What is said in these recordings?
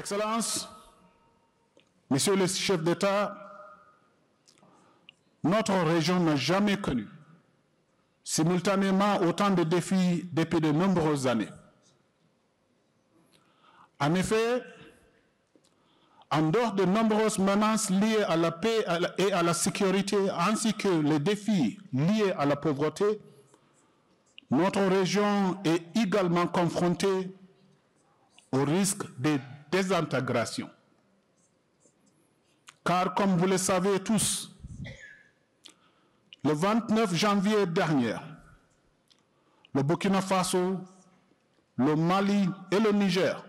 Excellences, Messieurs les chefs d'État, notre région n'a jamais connu simultanément autant de défis depuis de nombreuses années. En effet, en dehors de nombreuses menaces liées à la paix et à la sécurité, ainsi que les défis liés à la pauvreté, notre région est également confrontée au risque de désintégration. Car, comme vous le savez tous, le 29 janvier dernier, le Burkina Faso, le Mali et le Niger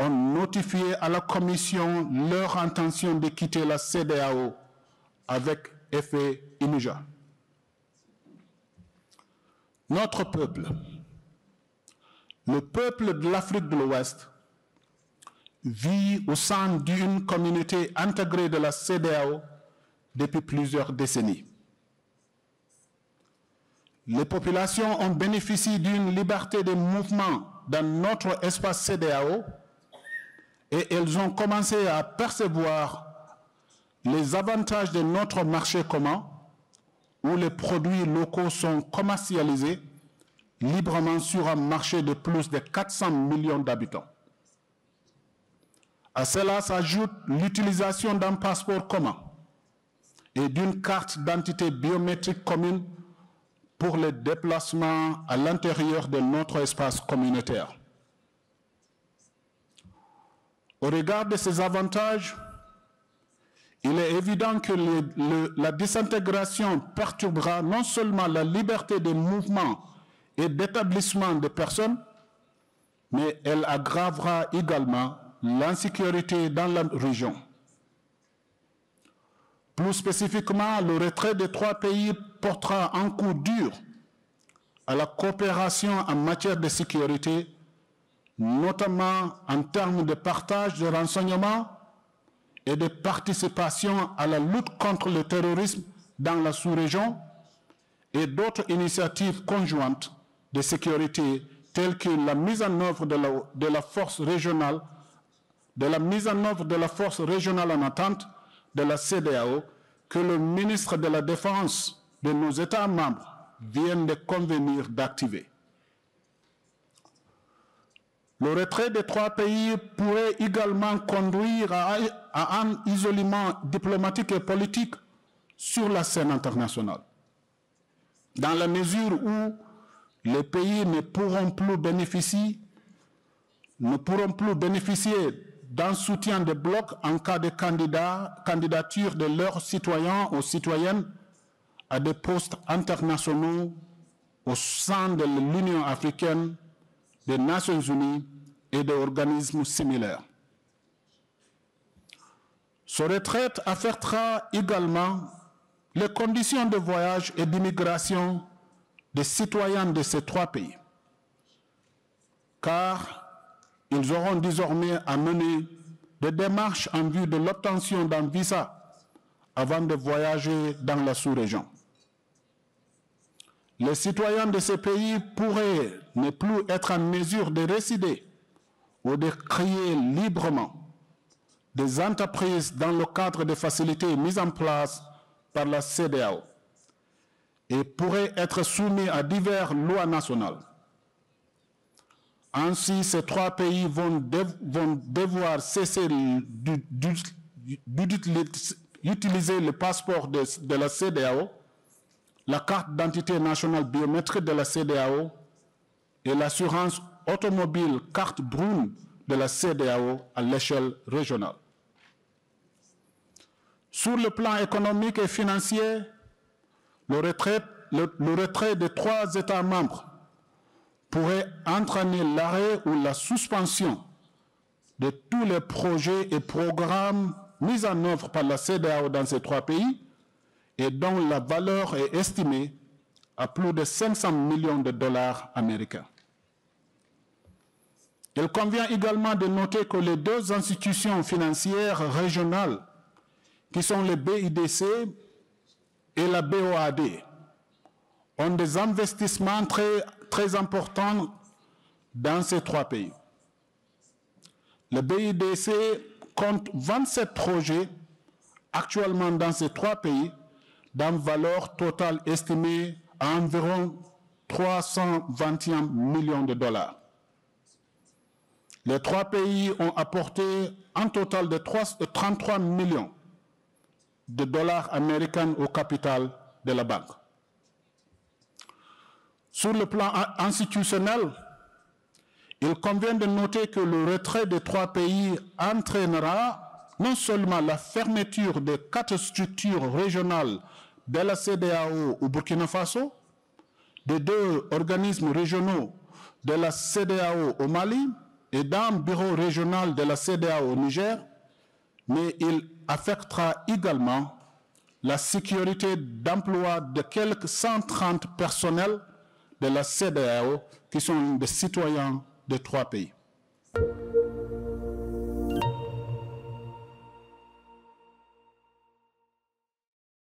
ont notifié à la Commission leur intention de quitter la CEDEAO avec effet immédiat. Notre peuple, le peuple de l'Afrique de l'Ouest, vit au sein d'une communauté intégrée de la CEDEAO depuis plusieurs décennies. Les populations ont bénéficié d'une liberté de mouvement dans notre espace CEDEAO et elles ont commencé à percevoir les avantages de notre marché commun où les produits locaux sont commercialisés librement sur un marché de plus de 400 millions d'habitants. À cela s'ajoute l'utilisation d'un passeport commun et d'une carte d'identité biométrique commune pour les déplacements à l'intérieur de notre espace communautaire. Au regard de ces avantages, il est évident que la désintégration perturbera non seulement la liberté de mouvement et d'établissement des personnes, mais elle aggravera également l'insécurité dans la région. Plus spécifiquement, le retrait des trois pays portera un coup dur à la coopération en matière de sécurité, notamment en termes de partage de renseignements et de participation à la lutte contre le terrorisme dans la sous-région et d'autres initiatives conjointes de sécurité telles que la mise en œuvre de la force régionale en attente de la CEDEAO que le ministre de la Défense de nos États membres vient de convenir d'activer. Le retrait des trois pays pourrait également conduire à un isolement diplomatique et politique sur la scène internationale, dans la mesure où les pays ne pourront plus bénéficier d'un soutien de bloc en cas de candidature de leurs citoyens ou citoyennes à des postes internationaux au sein de l'Union africaine, des Nations unies et d'organismes similaires. Ce retrait affectera également les conditions de voyage et d'immigration des citoyens de ces trois pays, car ils auront désormais à mener des démarches en vue de l'obtention d'un visa avant de voyager dans la sous-région. Les citoyens de ces pays pourraient ne plus être en mesure de résider ou de créer librement des entreprises dans le cadre des facilités mises en place par la CEDEAO et pourraient être soumis à diverses lois nationales. Ainsi, ces trois pays vont devoir cesser d'utiliser le passeport de la CEDEAO, la carte d'identité nationale biométrique de la CEDEAO et l'assurance automobile carte brune de la CEDEAO à l'échelle régionale. Sur le plan économique et financier, le retrait de trois États membres pourrait entraîner l'arrêt ou la suspension de tous les projets et programmes mis en œuvre par la CEDEAO dans ces trois pays et dont la valeur est estimée à plus de 500 millions de dollars américains. Il convient également de noter que les deux institutions financières régionales, qui sont le BIDC et la BOAD, ont des investissements très importants dans ces trois pays. Le BIDC compte 27 projets actuellement dans ces 3 pays, d'une valeur totale estimée à environ 321 millions de dollars. Les 3 pays ont apporté un total de 33 millions de dollars américains au capital de la banque. Sur le plan institutionnel, il convient de noter que le retrait des 3 pays entraînera non seulement la fermeture des 4 structures régionales de la CEDEAO au Burkina Faso, des 2 organismes régionaux de la CEDEAO au Mali et d'un bureau régional de la CEDEAO au Niger, mais il affectera également la sécurité d'emploi de quelques 130 personnels de la CEDEAO qui sont des citoyens de 3 pays.